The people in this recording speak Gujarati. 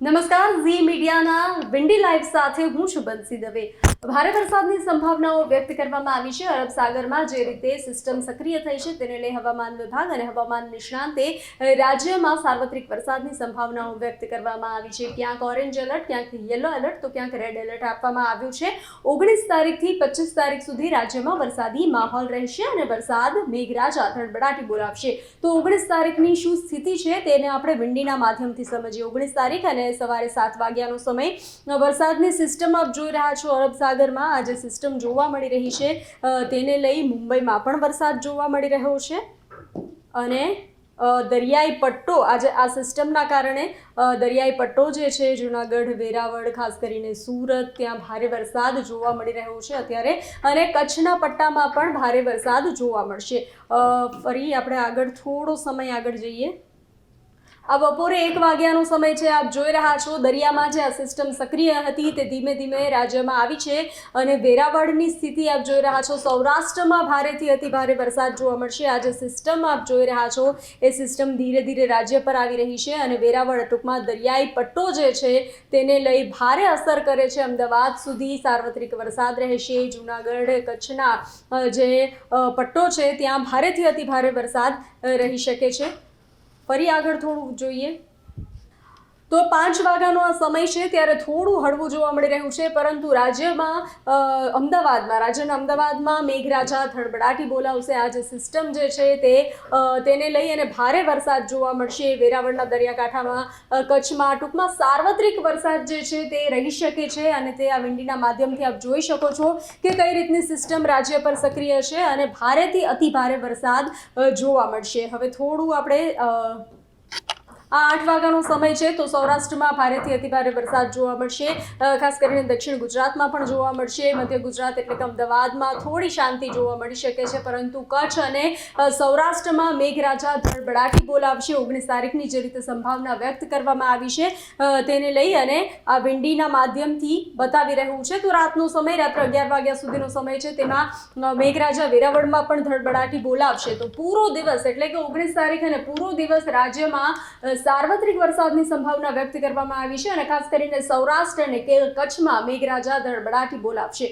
નમસ્કાર, ઝી મીડિયાના વિન્ડી લાઈવ સાથે હું છું બંસી દવે। ભારે વરસાદની સંભાવનાઓ વ્યક્ત કરવામાં આવી છે। અરબ સાગરમાં જે રીતે સિસ્ટમ સક્રિય થઈ છે તેને લઈ હવામાન વિભાગ અને હવામાન નિષ્ણાંતે રાજ્યમાં સાર્વત્રિક વરસાદની સંભાવનાઓ વ્યક્ત કરવામાં આવી છે। ક્યાંક ઓરેન્જ એલર્ટ, ક્યાંક યલો એલર્ટ તો ક્યાંક રેડ એલર્ટ આપવામાં આવ્યું છે। 19 તારીખથી 25 તારીખ સુધી રાજ્યમાં વરસાદી માહોલ રહેશે અને વરસાદ મેઘરાજા ધડબડાટી બોલાવશે। તો 19 તારીખની શું સ્થિતિ છે તેને આપણે વિન્ડીના માધ્યમથી સમજીએ। 19 તારીખ અને સવારે 7 વાગ્યાનો સમય વરસાદની સિસ્ટમ આપ જોઈ રહ્યા છો। અરબ સાગરમાં આજે સિસ્ટમ જોવા મળી રહી છે, તેને લઈ મુંબઈમાં પણ વરસાદ જોવા મળી રહ્યો છે અને દરિયાઈ પટ્ટો આજે આ સિસ્ટમના કારણે દરિયાઈ પટ્ટો જે છે જૂનાગઢ, વેરાવળ, ખાસ કરીને સુરત ત્યાં ભારે વરસાદ જોવા મળી રહ્યો છે અત્યારે અને કચ્છના પટ્ટામાં પણ ભારે વરસાદ જોવા મળશે। ફરી આપણે આગળ થોડો સમય આગળ જઈએ। આ બપોરે 1 વાગ્યાનો સમય છે। આપ જોઈ રહ્યા છો દરિયામાં જે આ સિસ્ટમ સક્રિય હતી તે ધીમે ધીમે રાજ્યમાં આવી છે અને વેરાવળની સ્થિતિ આપ જોઈ રહ્યા છો। સૌરાષ્ટ્રમાં ભારેથી અતિ ભારે વરસાદ જોવા મળશે। આ જે સિસ્ટમ આપ જોઈ રહ્યા છો એ સિસ્ટમ ધીરે ધીરે રાજ્ય પર આવી રહી છે અને વેરાવળ ટૂંકમાં દરિયાઈ પટ્ટો જે છે તેને લઈ ભારે અસર કરે છે। અમદાવાદ સુધી સાર્વત્રિક વરસાદ રહેશે। જૂનાગઢ, કચ્છના જે પટ્ટો છે ત્યાં ભારેથી અતિ ભારે વરસાદ રહી શકે છે। ફરી આગળ થોડું જોઈએ તો 5 વાગ્યાનો આ સમય છે ત્યારે થોડું હળવું જોવા મળી રહ્યું છે, પરંતુ રાજ્યના અમદાવાદમાં મેઘરાજા ધડબડાટી બોલાવશે। આ જે સિસ્ટમ જે છે તેને લઈ અને ભારે વરસાદ જોવા મળશે વેરાવળના દરિયાકાંઠામાં, કચ્છમાં ટૂંકમાં સાર્વત્રિક વરસાદ જે છે તે રહી શકે છે અને તે આ વિન્ડીના માધ્યમથી આપ જોઈ શકો છો કે કઈ રીતની સિસ્ટમ રાજ્ય પર સક્રિય છે અને ભારેથી અતિ ભારે વરસાદ જોવા મળશે। હવે થોડું આપણે આ 8 વાગ્યાનો સમય છે તો સૌરાષ્ટ્રમાં ભારેથી અતિ ભારે વરસાદ જોવા મળશે। ખાસ કરીને દક્ષિણ ગુજરાતમાં પણ જોવા મળશે। મધ્ય ગુજરાત એટલે કે અમદાવાદમાં થોડી શાંતિ જોવા મળી શકે છે, પરંતુ કચ્છ અને સૌરાષ્ટ્રમાં મેઘરાજા ધડબડાટી બોલાવશે। 19 તારીખની જે રીતે સંભાવના વ્યક્ત કરવામાં આવી છે તેને લઈ અને આ વિન્ડીના માધ્યમથી બતાવી રહ્યું છે। તો રાતનો સમય રાત્રે 11 વાગ્યા સુધીનો સમય છે તેમાં મેઘરાજા વેરાવળમાં પણ ધડબડાટી બોલાવશે। તો પૂરો દિવસ એટલે કે 19 તારીખ અને પૂરો દિવસ રાજ્યમાં સાર્વત્રિક વરસાદની સંભાવના વ્યક્ત કરવામાં આવી છે અને ખાસ કરીને સૌરાષ્ટ્ર અને કચ્છમાં મેઘરાજા ધડબડાટી બોલાવશે।